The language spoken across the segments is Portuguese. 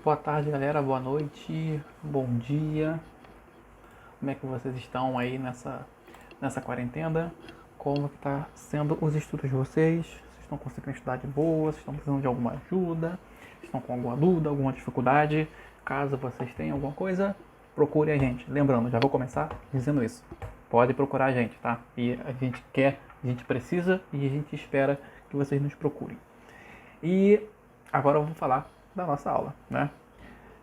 Boa tarde, galera. Boa noite. Bom dia. Como é que vocês estão aí nessa quarentena? Como que tá sendo os estudos de vocês? Vocês estão conseguindo estudar de boa? Vocês estão precisando de alguma ajuda? Estão com alguma dúvida, alguma dificuldade? Caso vocês tenham alguma coisa, procure a gente. Lembrando, já vou começar dizendo isso. Pode procurar a gente, tá? E a gente quer, a gente precisa e a gente espera que vocês nos procurem. E agora eu vou falar da nossa aula, né?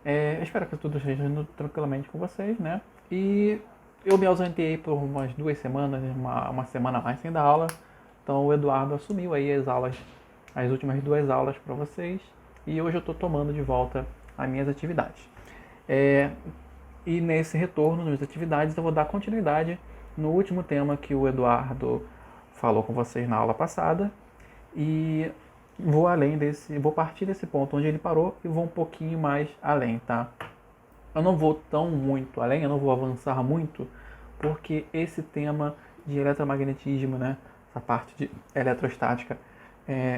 Eu espero que tudo esteja indo tranquilamente com vocês, né? E eu me ausentei por umas 2 semanas, uma semana a mais sem dar aula. Então o Eduardo assumiu aí as últimas 2 aulas para vocês. E hoje eu estou tomando de volta as minhas atividades. E nesse retorno nas atividades eu vou dar continuidade no último tema que o Eduardo falou com vocês na aula passada. E vou partir desse ponto onde ele parou e vou um pouquinho mais além, tá? Eu não vou muito além, eu não vou avançar muito, porque esse tema de eletromagnetismo, né, essa parte de eletrostática,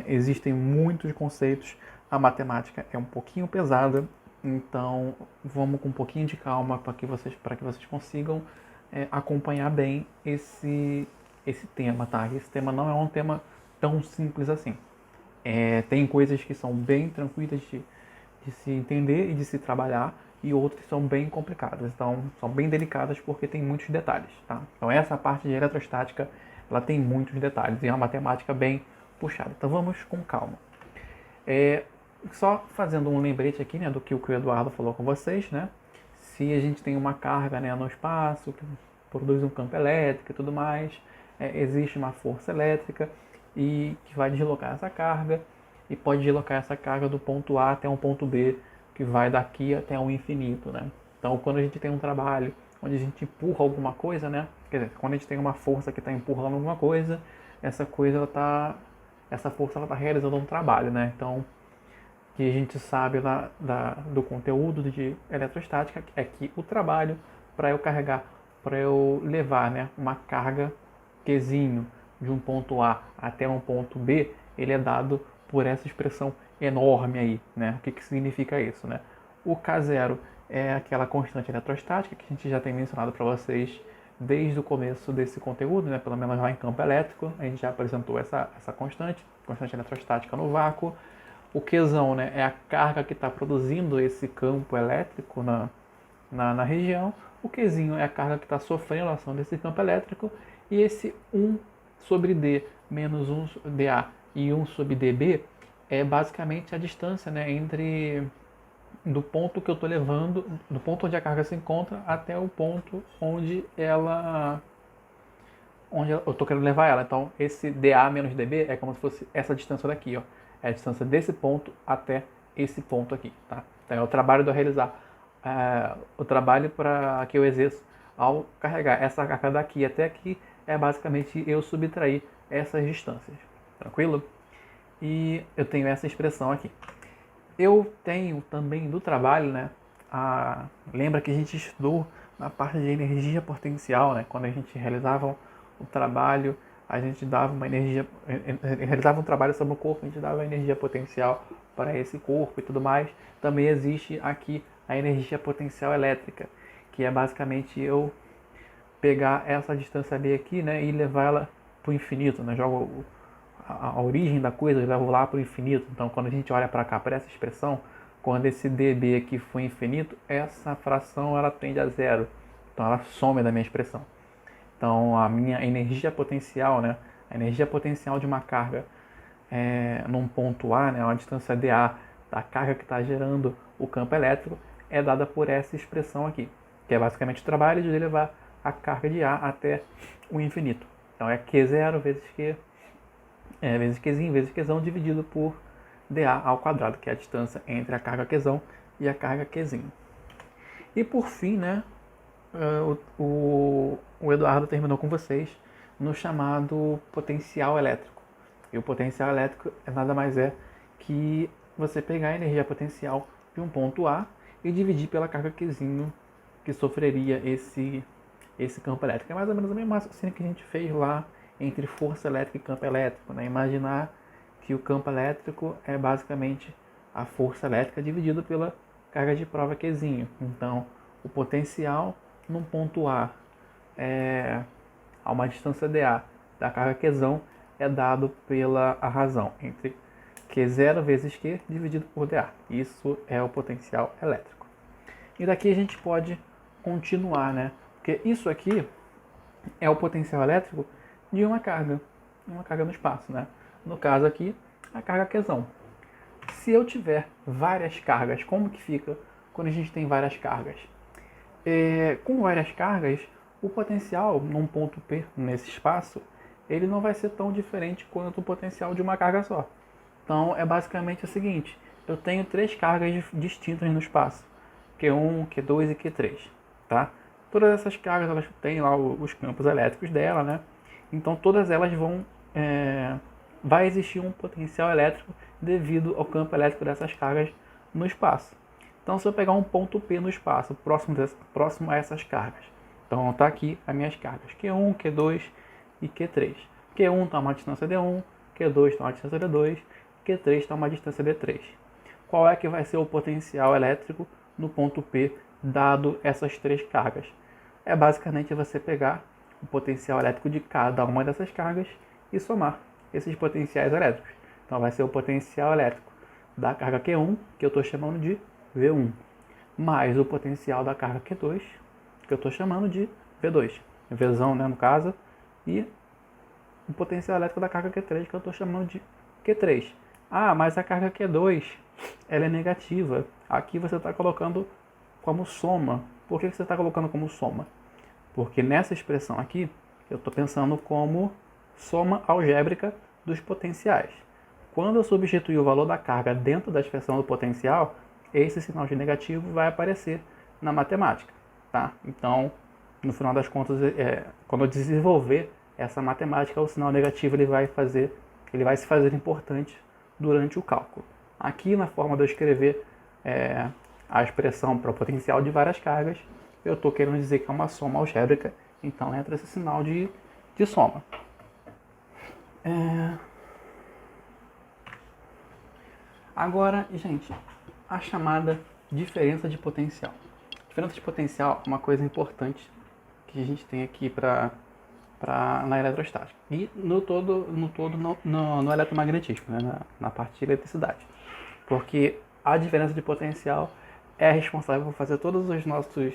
existem muitos conceitos, a matemática é um pouquinho pesada, então vamos com um pouquinho de calma para que vocês consigam acompanhar bem esse tema, tá? Esse tema não é um tema tão simples assim. Tem coisas que são bem tranquilas de se entender e de se trabalhar, e outras são bem complicadas, então são bem delicadas porque tem muitos detalhes, tá? Então essa parte de eletrostática, ela tem muitos detalhes e é uma matemática bem puxada. Então vamos com calma. Só fazendo um lembrete aqui, né, do que o Eduardo falou com vocês, né? Se a gente tem uma carga, né, no espaço que produz um campo elétrico e tudo mais, existe uma força elétrica e que vai deslocar essa carga e pode deslocar essa carga do ponto A até um ponto B, que vai daqui até o infinito, né? Então, quando a gente tem um trabalho onde a gente empurra alguma coisa, né? Quer dizer, quando a gente tem uma força que está empurrando alguma coisa, essa força está realizando um trabalho, né? Então, o que a gente sabe do conteúdo de eletrostática é que o trabalho para eu levar, né, uma carga Qzinho de um ponto A até um ponto B, ele é dado por essa expressão enorme aí, né? O que significa isso, né? O K0 é aquela constante eletrostática que a gente já tem mencionado para vocês desde o começo desse conteúdo, né? Pelo menos lá em campo elétrico, a gente já apresentou essa constante eletrostática no vácuo. O Qzão, né, é a carga que está produzindo esse campo elétrico na região. O Qzinho é a carga que está sofrendo a ação desse campo elétrico. E esse 1 sobre D menos 1 dA e 1 sobre dB é basicamente a distância, né, do ponto que eu estou levando, do ponto onde a carga se encontra até o ponto onde eu estou querendo levar ela. Então, esse dA menos dB é como se fosse essa distância daqui, ó. É a distância desse ponto até esse ponto aqui, tá? Então, é o trabalho de eu realizar, o trabalho para que eu exerço ao carregar essa carga daqui até aqui é basicamente eu subtrair essas distâncias, tranquilo? E eu tenho essa expressão aqui. Eu tenho também do trabalho, né? Lembra que a gente estudou na parte de energia potencial, né? Quando a gente realizava o trabalho, a gente dava uma energia, realizava um trabalho sobre o corpo, a gente dava energia potencial para esse corpo e tudo mais. Também existe aqui a energia potencial elétrica, que é basicamente eu pegar essa distância B aqui, né, e levar ela para o infinito, né? Jogo a origem da coisa, eu levo lá para o infinito. Então, quando a gente olha para cá, para essa expressão, quando esse dB aqui for infinito, essa fração ela tende a zero. Então, ela some da minha expressão. Então, a minha energia potencial, né, a energia potencial de uma carga num ponto A, né, uma distância dA da carga que está gerando o campo elétrico, é dada por essa expressão aqui, que é basicamente o trabalho de levar a carga de A até o infinito. Então, é Q0 vezes Q, vezes Qzinho vezes Qzão dividido por dA ao quadrado, que é a distância entre a carga Qzão e a carga Qzinho. E por fim, né, o Eduardo terminou com vocês no chamado potencial elétrico. E o potencial elétrico nada mais é que você pegar a energia potencial de um ponto A e dividir pela carga Qzinho que sofreria esse campo elétrico. É mais ou menos a mesma raciocínio que a gente fez lá entre força elétrica e campo elétrico, né? Imaginar que o campo elétrico é basicamente a força elétrica dividido pela carga de prova Qzinho. Então, o potencial num ponto A a uma distância dA da carga Qzão é dado pela razão entre Q0 vezes Q dividido por dA. Isso é o potencial elétrico. E daqui a gente pode continuar, né? Porque isso aqui é o potencial elétrico de uma carga no espaço, né? No caso aqui, a carga Qzão. Se eu tiver várias cargas, como que fica quando a gente tem várias cargas? Com várias cargas, o potencial num ponto P, nesse espaço, ele não vai ser tão diferente quanto o potencial de uma carga só. Então, é basicamente o seguinte, eu tenho 3 cargas distintas no espaço, Q1, Q2 e Q3, tá? Todas essas cargas, elas têm lá os campos elétricos dela, né? Então, todas elas vai existir um potencial elétrico devido ao campo elétrico dessas cargas no espaço. Então, se eu pegar um ponto P no espaço, próximo a essas cargas, então está aqui as minhas cargas, Q1, Q2 e Q3. Q1 está a uma distância D1, Q2 está a uma distância D2, Q3 está a uma distância D3. Qual é que vai ser o potencial elétrico no ponto P, dado essas 3 cargas? É basicamente você pegar o potencial elétrico de cada uma dessas cargas e somar esses potenciais elétricos. Então vai ser o potencial elétrico da carga Q1, que eu estou chamando de V1, mais o potencial da carga Q2, que eu estou chamando de V2, Vzão, né, no caso, e o potencial elétrico da carga Q3, que eu estou chamando de Q3. Ah, mas a carga Q2, ela é negativa. Aqui você está colocando como soma. Por que você está colocando como soma? Porque nessa expressão aqui, eu estou pensando como soma algébrica dos potenciais. Quando eu substituir o valor da carga dentro da expressão do potencial, esse sinal de negativo vai aparecer na matemática, tá? Então, no final das contas, quando eu desenvolver essa matemática, o sinal negativo ele vai se fazer importante durante o cálculo. Aqui, na forma de eu escrever a expressão para o potencial de várias cargas, eu estou querendo dizer que é uma soma algébrica, então entra esse sinal de soma. Agora, gente, a chamada diferença de potencial. Diferença de potencial é uma coisa importante que a gente tem aqui na eletrostática e no eletromagnetismo, né, na parte de eletricidade. Porque a diferença de potencial é responsável por fazer todos os nossos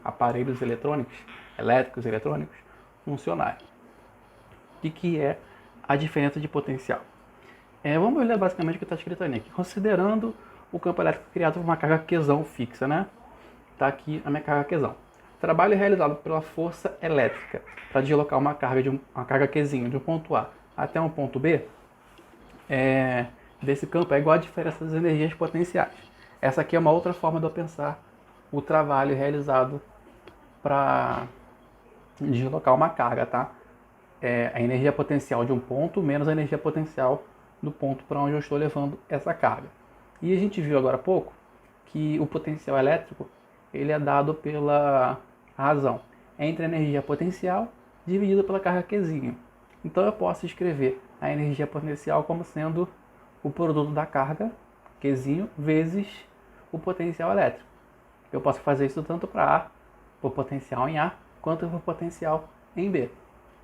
aparelhos elétricos e eletrônicos, funcionarem. O que é a diferença de potencial? Vamos olhar basicamente o que está escrito ali aqui. Considerando o campo elétrico criado por uma carga Qzão fixa, né? Está aqui a minha carga Qzão. Trabalho realizado pela força elétrica para deslocar uma carga Qzinho de um ponto A até um ponto B, desse campo é igual a diferença das energias potenciais. Essa aqui é uma outra forma de eu pensar o trabalho realizado para deslocar uma carga, tá? A energia potencial de um ponto menos a energia potencial do ponto para onde eu estou levando essa carga. E a gente viu agora há pouco que o potencial elétrico ele é dado pela razão entre a energia potencial dividida pela carga Qzinho. Então eu posso escrever a energia potencial como sendo o produto da carga Qzinho vezes o potencial elétrico. Eu posso fazer isso tanto para A, por potencial em A, quanto por potencial em B.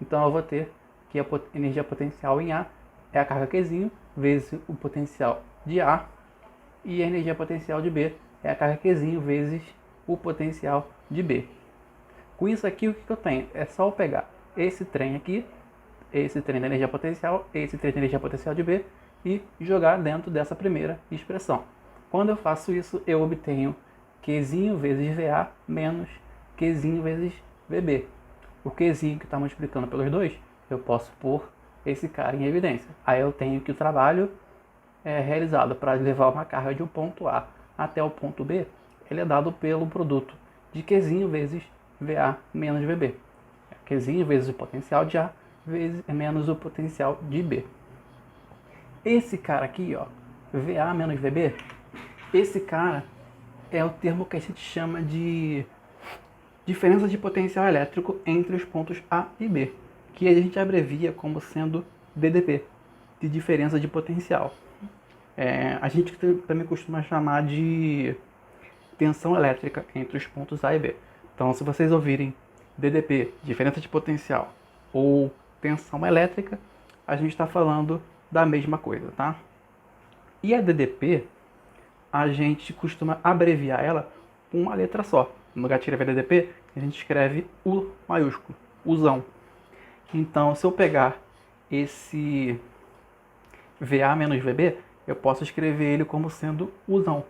Então eu vou ter que a energia potencial em A é a carga Qzinho vezes o potencial de A, e a energia potencial de B é a carga Qzinho vezes o potencial de B. Com isso aqui, o que eu tenho? É só eu pegar esse trem aqui, esse trem da energia potencial, esse trem da energia potencial de B, e jogar dentro dessa primeira expressão. Quando eu faço isso, eu obtenho Qzinho vezes VA menos Qzinho vezes VB. O Qzinho que está multiplicando pelos dois, eu posso pôr esse cara em evidência. Aí eu tenho que o trabalho realizado para levar uma carga de um ponto A até o ponto B, ele é dado pelo produto de Qzinho vezes VA menos VB. Qzinho vezes o potencial de A menos o potencial de B. Esse cara aqui, ó, VA menos VB, esse cara é o termo que a gente chama de diferença de potencial elétrico entre os pontos A e B, que a gente abrevia como sendo DDP, de diferença de potencial. A gente também costuma chamar de tensão elétrica entre os pontos A e B. Então, se vocês ouvirem DDP, diferença de potencial, ou tensão elétrica, a gente está falando da mesma coisa, tá? E a DDP, a gente costuma abreviar ela com uma letra só. No lugar de escrever DDP, a gente escreve U maiúsculo, Uzão. Então, se eu pegar esse VA menos VB, eu posso escrever ele como sendo Uzão.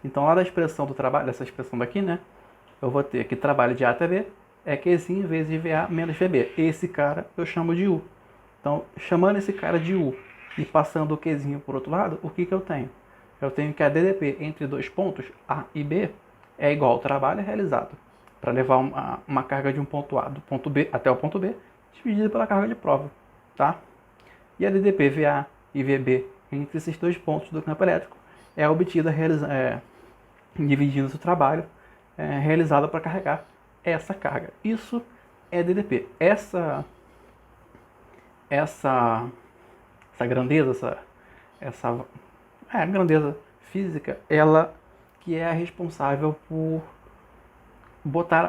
Então, lá da expressão do trabalho, dessa expressão daqui, né? Eu vou ter que trabalho de A até B é Qzinho vezes VA menos VB. Esse cara eu chamo de U. Então, chamando esse cara de U e passando o Qzinho por outro lado, o que eu tenho? Eu tenho que a DDP entre dois pontos, A e B, é igual ao trabalho realizado para levar uma carga de um ponto A do ponto B até o ponto B, dividida pela carga de prova, tá? E a DDP VA e VB entre esses dois pontos do campo elétrico é obtida dividindo o trabalho realizado para carregar essa carga. Isso é DDP. Essa grandeza, essa grandeza física, ela que é a responsável por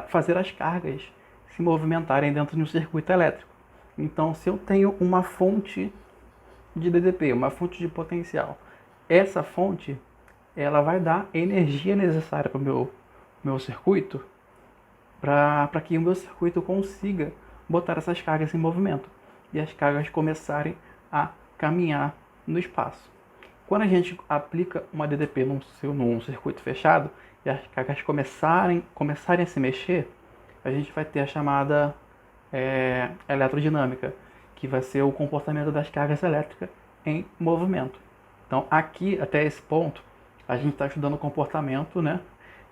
fazer as cargas se movimentarem dentro de um circuito elétrico. Então, se eu tenho uma fonte de DDP, uma fonte de potencial, essa fonte ela vai dar energia necessária para o meu circuito, para que o meu circuito consiga botar essas cargas em movimento e as cargas começarem a caminhar no espaço. Quando a gente aplica uma DDP num circuito fechado e as cargas começarem a se mexer, a gente vai ter a chamada eletrodinâmica, que vai ser o comportamento das cargas elétricas em movimento. Então, aqui, até esse ponto, a gente está estudando o comportamento, né,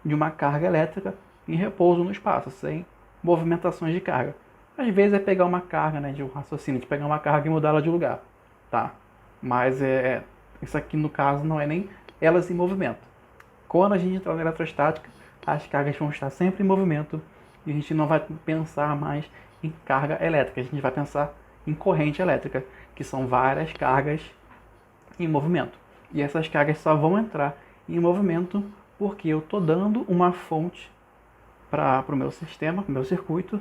de uma carga elétrica em repouso no espaço, sem movimentações de carga. Às vezes é pegar uma carga, né, de um raciocínio, de pegar uma carga e mudar ela de lugar, tá? Mas isso aqui, no caso, não é nem elas em movimento. Quando a gente entrar na eletrostática, as cargas vão estar sempre em movimento e a gente não vai pensar mais em carga elétrica, a gente vai pensar em corrente elétrica, que são várias cargas em movimento. E essas cargas só vão entrar em movimento porque eu estou dando uma fonte para o meu sistema, para o meu circuito,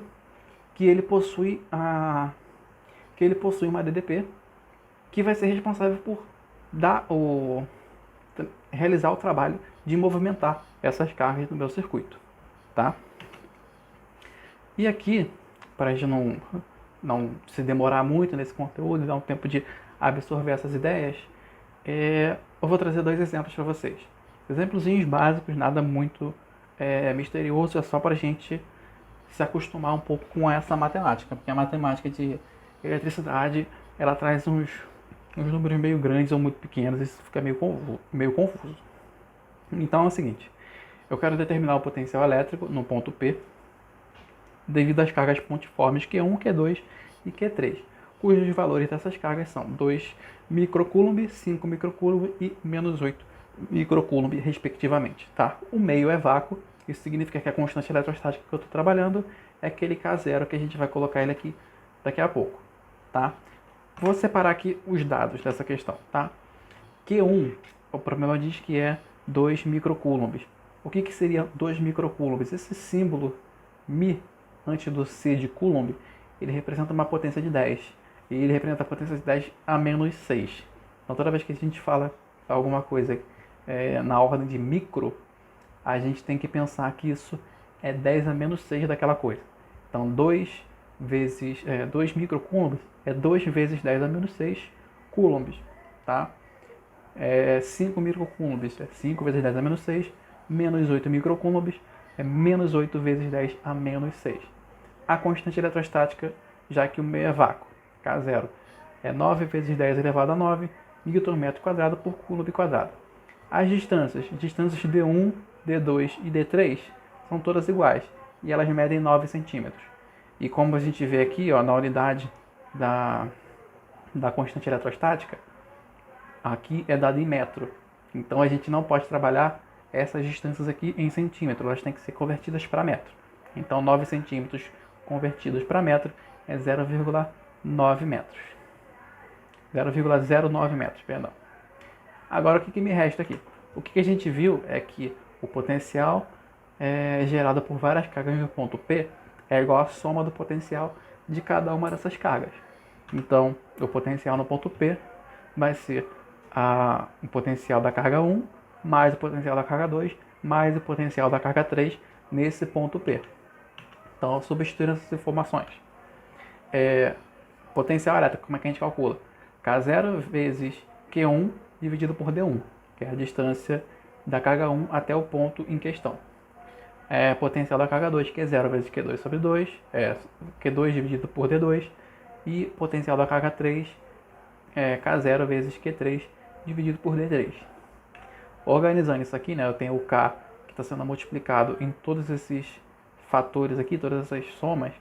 que ele possui uma DDP que vai ser responsável por realizar o trabalho de movimentar essas cargas no meu circuito, tá? E aqui, para a gente não se demorar muito nesse conteúdo e dar um tempo de absorver essas ideias, eu vou trazer dois exemplos para vocês. Exemplozinhos básicos, nada muito misterioso, é só para a gente se acostumar um pouco com essa matemática, porque a matemática de eletricidade, ela traz uns números meio grandes ou muito pequenos, isso fica meio confuso. Então é o seguinte, eu quero determinar o potencial elétrico no ponto P, devido às cargas pontiformes Q1, Q2 e Q3, cujos valores dessas cargas são 2 microcoulomb, 5 microcoulomb e menos 8 microcoulomb, respectivamente. Tá? O meio é vácuo, isso significa que a constante eletrostática que eu estou trabalhando é aquele K0 que a gente vai colocar ele aqui daqui a pouco. Tá? Vou separar aqui os dados dessa questão. Tá? Q1, o problema diz que é 2 microcoulombs. O que seria 2 microcoulombs? Esse símbolo Mi antes do C de Coulomb, ele representa uma potência de 10. E ele representa a potência de 10 a menos 6. Então toda vez que a gente fala alguma coisa na ordem de micro, a gente tem que pensar que isso é 10 a menos 6 daquela coisa. Então 2 microcoulombs é 2 vezes 10 a menos 6 coulombs. Tá? 5 microcoulombs é 5 vezes 10 a menos 6, menos 8 microcoulombs é menos 8 vezes 10 a menos 6. A constante eletrostática, já que o meio é vácuo, K0, é 9 vezes 10 elevado a 9 Nm² por Coulomb quadrado. As distâncias D1, D2 e D3 são todas iguais e elas medem 9 centímetros. E como a gente vê aqui, ó, na unidade da constante eletrostática, aqui é dado em metro. Então a gente não pode trabalhar essas distâncias aqui em centímetro, elas têm que ser convertidas para metro. Então 9 centímetros convertidos para metro é 0,9 metros. 0,09 metros, perdão. Agora o que me resta aqui? O que a gente viu é que O potencial gerado por várias cargas no ponto P é igual à soma do potencial de cada uma dessas cargas. Então, o potencial no ponto P vai ser o potencial da carga 1 mais o potencial da carga 2 mais o potencial da carga 3 nesse ponto P. Então, substituindo essas informações. Potencial elétrico, como é que a gente calcula? K0 vezes Q1 dividido por D1, que é a distância da carga 1 até o ponto em questão. Potencial da carga 2, Q0 vezes Q2 sobre 2, Q2 dividido por D2, e potencial da carga 3, K0 vezes Q3 dividido por D3. Organizando isso aqui, né, eu tenho o K que está sendo multiplicado em todos esses fatores aqui, todas essas somas,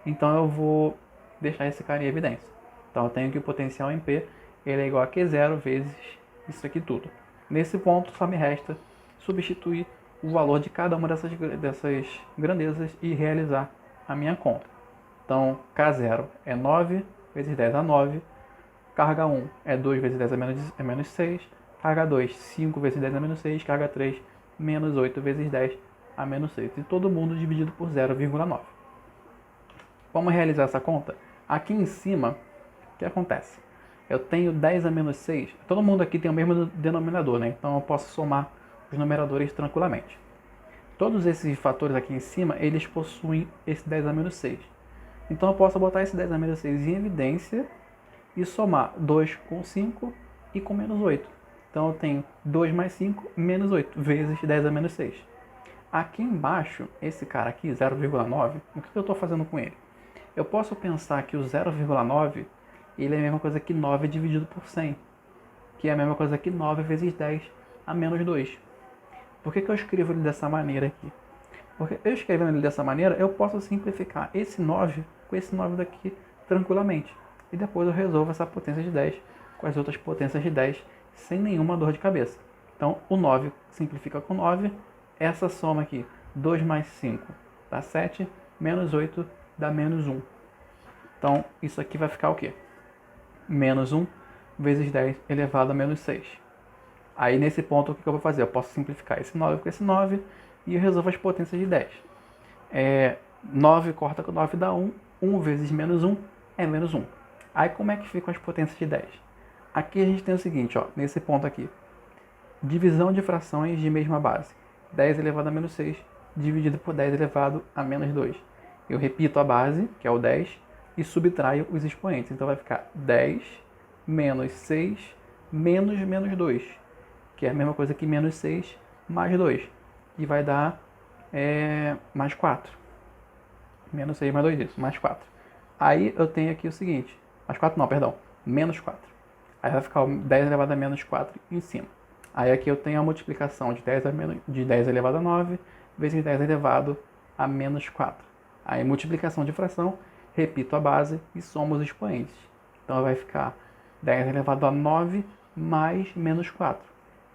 então eu vou deixar esse cara em evidência. Então eu tenho que o potencial em P ele é igual a Q0 vezes isso aqui tudo. Nesse ponto só me resta substituir o valor de cada uma dessas grandezas e realizar a minha conta. Então K0 é 9 vezes 10 a 9, carga 1 é 2 vezes 10 a menos 6, carga 2 5 vezes 10 a menos 6, carga 3 menos 8 vezes 10 a menos 6. E todo mundo dividido por 0,9. Vamos realizar essa conta? Aqui em cima, o que acontece? Eu tenho 10 a menos 6, todo mundo aqui tem o mesmo denominador, né? Então eu posso somar os numeradores tranquilamente. Todos esses fatores aqui em cima, eles possuem esse 10 a menos 6. Então eu posso botar esse 10 a menos 6 em evidência e somar 2 com 5 e com menos 8. Então eu tenho 2 mais 5 menos 8 vezes 10 a menos 6. Aqui embaixo, esse cara aqui, 0,9, o que eu estou fazendo com ele? Eu posso pensar que o 0,9 ele é a mesma coisa que 9 dividido por 100, que é a mesma coisa que 9 vezes 10 a menos 2. Por que eu escrevo ele dessa maneira aqui? Porque eu escrevendo ele dessa maneira, eu posso simplificar esse 9 com esse 9 daqui tranquilamente. E depois eu resolvo essa potência de 10 com as outras potências de 10 sem nenhuma dor de cabeça. Então o 9 simplifica com 9, essa soma aqui, 2 mais 5 dá 7, menos 8 dá menos 1. Então isso aqui vai ficar o quê? Menos 1 vezes 10 elevado a menos 6. Aí nesse ponto o que eu vou fazer? Eu posso simplificar esse 9 com esse 9 e eu resolvo as potências de 10. 9 corta com 9 dá 1, 1 vezes menos 1 é menos 1. Aí como é que ficam as potências de 10? Aqui a gente tem o seguinte, ó, nesse ponto aqui. Divisão de frações de mesma base. 10 elevado a menos 6 dividido por 10 elevado a menos 2. Eu repito a base, que é o 10, e subtraio os expoentes. Então vai ficar 10 menos 6 menos menos 2, que é a mesma coisa que menos 6 mais 2. E vai dar mais 4. Menos 6 mais 2, isso, mais 4. Aí eu tenho aqui o seguinte, mais 4 não, perdão, menos 4. Aí vai ficar 10 elevado a menos 4 em cima. Aí aqui eu tenho a multiplicação de 10 elevado a 9 vezes 10 elevado a menos 4. Aí multiplicação de fração, repito a base e somo os expoentes. Então vai ficar 10 elevado a 9 mais menos 4,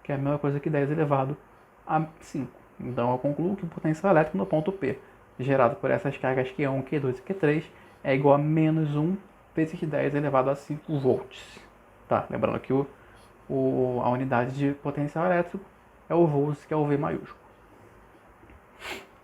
que é a mesma coisa que 10 elevado a 5. Então eu concluo que o potencial elétrico no ponto P, gerado por essas cargas Q1, Q2 e Q3, é igual a menos 1 vezes 10 elevado a 5 volts. Tá, lembrando que a unidade de potencial elétrico é o volts, que é o V maiúsculo.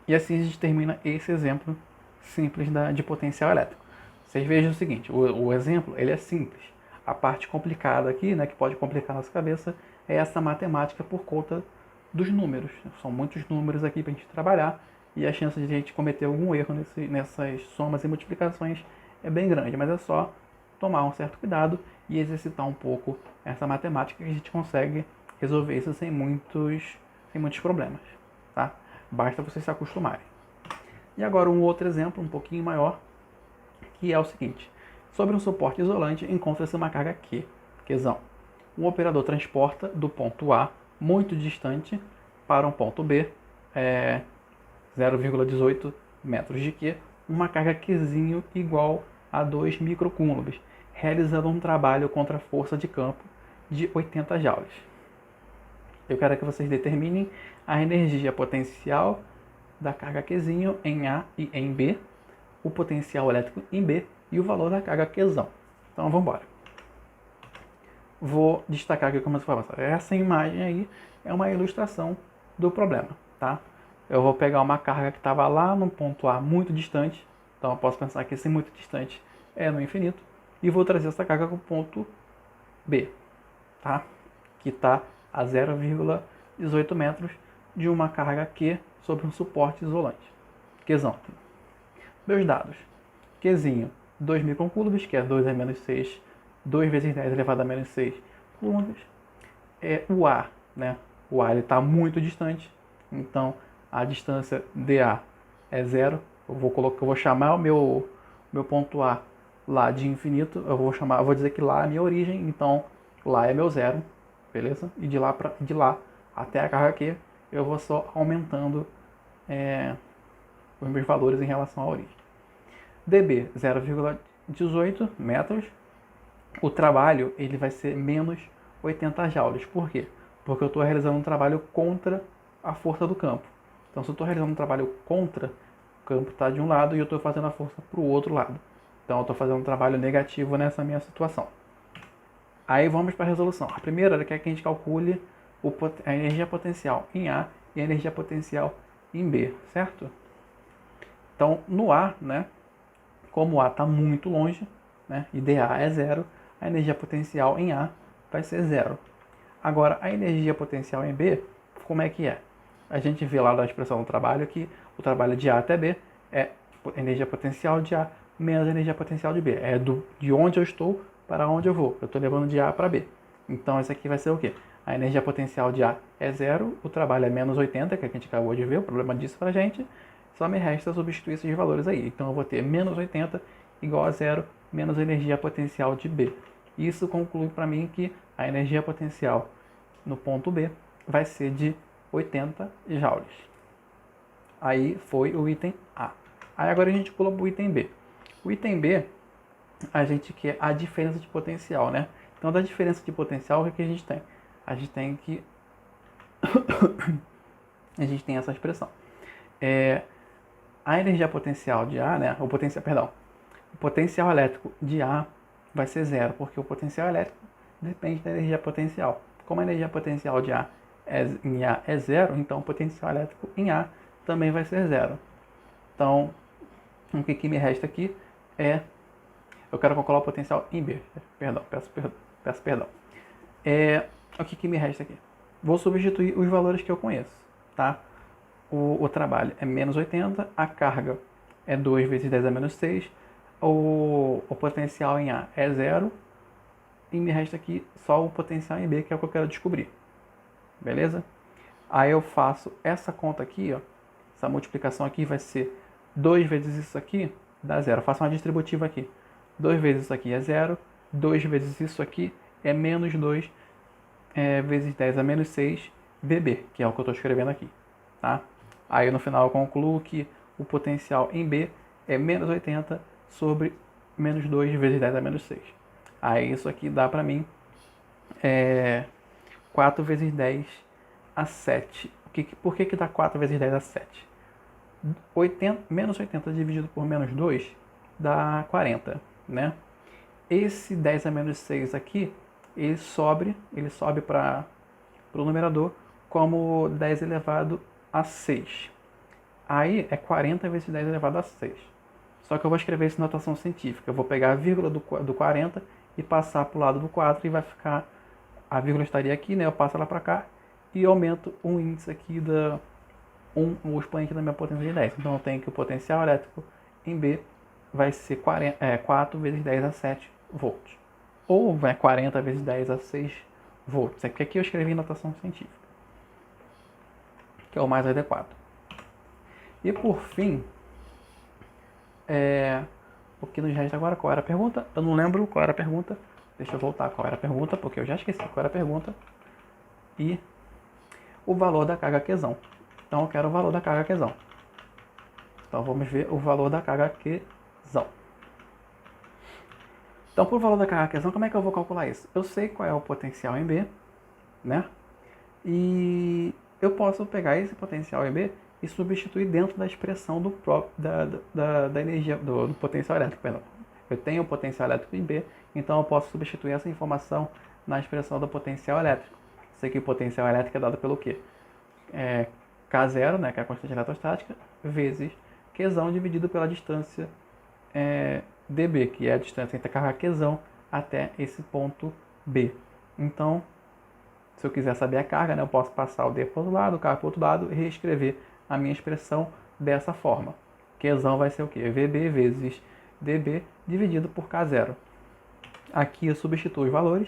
E assim a gente termina esse exemplo simples de potencial elétrico. Vocês vejam o seguinte, o exemplo ele é simples. A parte complicada aqui, né, que pode complicar a nossa cabeça, é essa matemática por conta dos números. São muitos números aqui para a gente trabalhar e a chance de a gente cometer algum erro nessas somas e multiplicações é bem grande, mas é só tomar um certo cuidado e exercitar um pouco essa matemática que a gente consegue resolver isso sem muitos problemas, tá? Basta vocês se acostumarem. E agora um outro exemplo um pouquinho maior, que é o seguinte. Sobre um suporte isolante encontra-se uma carga Q, Qzão. Um operador transporta do ponto A, muito distante, para um ponto B, 0,18 metros de Q, uma carga Qzinho igual a 2 microcúlomos, realizando um trabalho contra a força de campo de 80 joules. Eu quero que vocês determinem a energia potencial da carga Qzinho em A e em B, o potencial elétrico em B e o valor da carga Qzão. Então vamos embora. Vou destacar aqui como informação. Essa imagem aí é uma ilustração do problema. tá? Eu vou pegar uma carga que estava lá no ponto A muito distante, então eu posso pensar que esse muito distante é no infinito, e vou trazer essa carga para o ponto B, tá? Que está a 0,18 metros de uma carga Q sobre um suporte isolante. Qzão. Meus dados. Qzinho, 2 microcoulombs, que é 2 a menos 6, 2 vezes 10 elevado a menos 6 coulombs. O A, né? O A está muito distante, então a distância dA é 0. Eu vou chamar o meu ponto A lá de infinito, eu vou dizer que lá é a minha origem, então lá é meu zero, beleza? E de lá até a carga Q, eu vou só aumentando os meus valores em relação à origem. dB 0,18 metros. O trabalho ele vai ser menos 80 joules. Por quê? Porque eu estou realizando um trabalho contra a força do campo. Então, se eu estou realizando um trabalho contra, o campo está de um lado e eu estou fazendo a força para o outro lado. Então, eu estou fazendo um trabalho negativo nessa minha situação. Aí vamos para a resolução. A primeira é que a gente calcule a energia potencial em A e a energia potencial em B, certo? Então, no A, né, como o A está muito longe, né, e dA é zero, a energia potencial em A vai ser zero. Agora, a energia potencial em B, como é que é? A gente vê lá da expressão do trabalho que o trabalho de A até B é energia potencial de A menos energia potencial de B. É de onde eu estou para onde eu vou. Eu estou levando de A para B. Então, isso aqui vai ser o quê? A energia potencial de A é zero, o trabalho é menos 80, que a gente acabou de ver, o problema disso para a gente. Só me resta substituir esses valores aí. Então, eu vou ter menos 80 igual a zero, menos a energia potencial de B. Isso conclui para mim que a energia potencial no ponto B vai ser de 80 joules. Aí foi o item A. Aí agora a gente pula para o item B. O item B, a gente quer a diferença de potencial, né? Então, da diferença de potencial, o que a gente tem? A gente tem que... a gente tem essa expressão. A energia potencial de A, né? O potencial elétrico de A vai ser zero, porque o potencial elétrico depende da energia potencial. Como a energia potencial de A em A é zero, então o potencial elétrico em A também vai ser zero. Então, o que me resta aqui é... Eu quero calcular o potencial em B. Peço perdão. O que me resta aqui? Vou substituir os valores que eu conheço, tá? O trabalho é menos 80, a carga é 2 vezes 10 a menos 6, o potencial em A é zero, e me resta aqui só o potencial em B, que é o que eu quero descobrir. Beleza? Aí eu faço essa conta aqui, ó, essa multiplicação aqui vai ser 2 vezes isso aqui, dá zero. Eu faço uma distributiva aqui. 2 vezes isso aqui é zero, 2 vezes isso aqui é menos 2 vezes 10 a menos 6 VB, que é o que eu estou escrevendo aqui. Tá? Aí no final eu concluo que o potencial em B é menos 80 sobre menos 2 vezes 10 a menos 6. Aí isso aqui dá para mim 4 vezes 10 a 7. Por que dá 4 vezes 10 a 7? Menos 80 dividido por menos 2 dá 40, né? Esse 10 a menos 6 aqui, ele sobe para o numerador como 10 elevado a 6. Aí é 40 vezes 10 elevado a 6. Só que eu vou escrever isso em notação científica. Eu vou pegar a vírgula do 40 e passar para o lado do 4 e vai ficar... A vírgula estaria aqui, né? Eu passo ela para cá e aumento o índice aqui o expoente da minha potência de 10. Então eu tenho que o potencial elétrico em B vai ser 4 vezes 10 a 7 volts. Ou 40 vezes 10 a 6 volts. É que aqui eu escrevi em notação científica, que é o mais adequado. E por fim, o que nos resta agora, qual era a pergunta? Eu não lembro qual era a pergunta. Deixa eu voltar qual era a pergunta, porque eu já esqueci qual era a pergunta. E o valor da carga Qzão. Então eu quero o valor da carga Qzão. Então vamos ver o valor da carga Qzão. Então, por valor da carga Qzão, como é que eu vou calcular isso? Eu sei qual é o potencial em B, né? E eu posso pegar esse potencial em B e substituir dentro da expressão da energia, do potencial elétrico, perdão. Eu tenho o potencial elétrico em B, então eu posso substituir essa informação na expressão do potencial elétrico. Sei que o potencial elétrico é dado pelo quê? K0, né, que é a constante eletrostática, vezes Qzão dividido pela distância dB, que é a distância entre a carga Qzão até esse ponto B. Então, se eu quiser saber a carga, né, eu posso passar o D para o outro lado, o K para o outro lado e reescrever a minha expressão dessa forma. Qzão vai ser o quê? VB vezes dB dividido por K0. Aqui eu substituo os valores.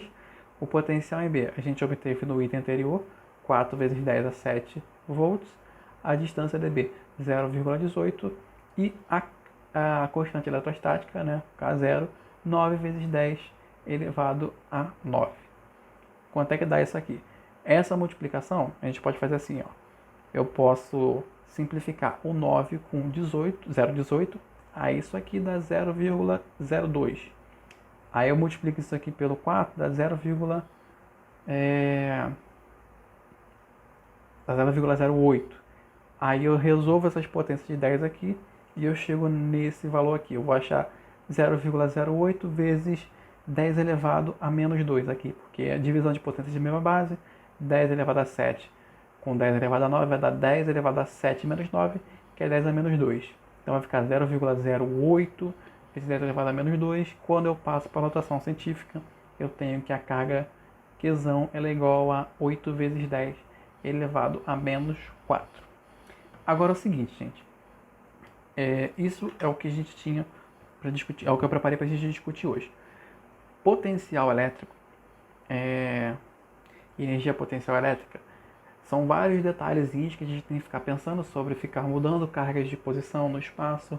O potencial em B a gente obteve no item anterior, 4 vezes 10 a 7 volts. A distância dB, 0,18. E a constante eletrostática, né, K0, 9 vezes 10 elevado a 9. Quanto é que dá isso aqui? Essa multiplicação a gente pode fazer assim, ó. Eu posso simplificar o 9 com 18, 0,18. Aí isso aqui dá 0,02. Aí eu multiplico isso aqui pelo 4, dá 0,08. Aí eu resolvo essas potências de 10 aqui e eu chego nesse valor aqui. Eu vou achar 0,08 vezes 10 elevado a menos 2 aqui, porque é a divisão de potências de mesma base. 10 elevado a 7 com 10 elevado a 9 vai dar 10 elevado a 7 menos 9, que é 10 a menos 2. Então vai ficar 0,08 vezes 10 elevado a menos 2. Quando eu passo para a notação científica, eu tenho que a carga Qzão ela é igual a 8 vezes 10 elevado a menos 4. Agora é o seguinte, gente. Isso é o que a gente tinha para discutir, é o que eu preparei para a gente discutir hoje. Potencial elétrico, energia potencial elétrica, são vários detalhezinhos que a gente tem que ficar pensando sobre, ficar mudando cargas de posição no espaço,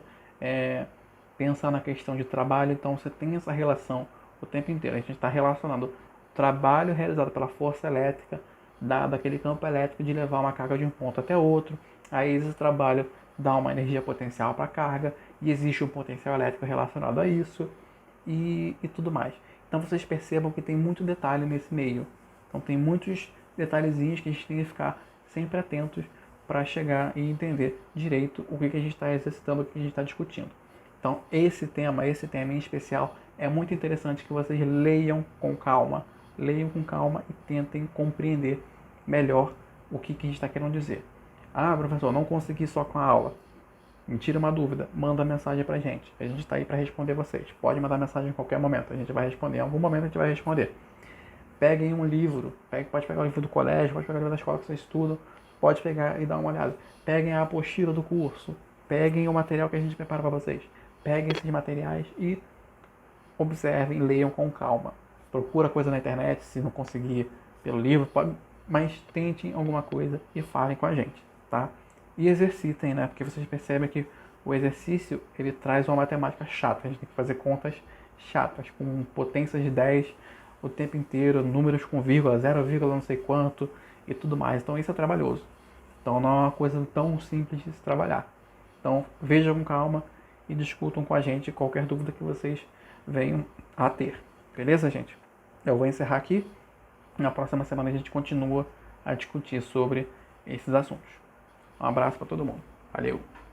pensar na questão de trabalho. Então você tem essa relação o tempo inteiro. A gente está relacionando o trabalho realizado pela força elétrica, dado aquele campo elétrico de levar uma carga de um ponto até outro. Aí esse trabalho dá uma energia potencial para a carga e existe um potencial elétrico relacionado a isso e tudo mais. Então vocês percebam que tem muito detalhe nesse meio. Então tem muitos detalhezinhos que a gente tem que ficar sempre atentos para chegar e entender direito o que a gente está exercitando, o que a gente está discutindo. Então esse tema em especial, é muito interessante que vocês leiam com calma e tentem compreender melhor o que a gente está querendo dizer. Ah, professor, não consegui só com a aula. Me tira uma dúvida, manda mensagem pra gente. A gente está aí para responder vocês. Pode mandar mensagem em qualquer momento, a gente vai responder. Em algum momento a gente vai responder. Peguem um livro, pode pegar o livro do colégio, pode pegar o livro da escola que vocês estudam, pode pegar e dar uma olhada. Peguem a apostila do curso, peguem o material que a gente prepara para vocês. Peguem esses materiais e observem, leiam com calma. Procura coisa na internet, se não conseguir pelo livro, mas tentem alguma coisa e falem com a gente, tá? E exercitem, né? Porque vocês percebem que o exercício, ele traz uma matemática chata. A gente tem que fazer contas chatas, com potências de 10 o tempo inteiro, números com vírgula, 0, não sei quanto e tudo mais. Então isso é trabalhoso. Então não é uma coisa tão simples de se trabalhar. Então vejam com calma e discutam com a gente qualquer dúvida que vocês venham a ter. Beleza, gente? Eu vou encerrar aqui. Na próxima semana a gente continua a discutir sobre esses assuntos. Um abraço para todo mundo. Valeu!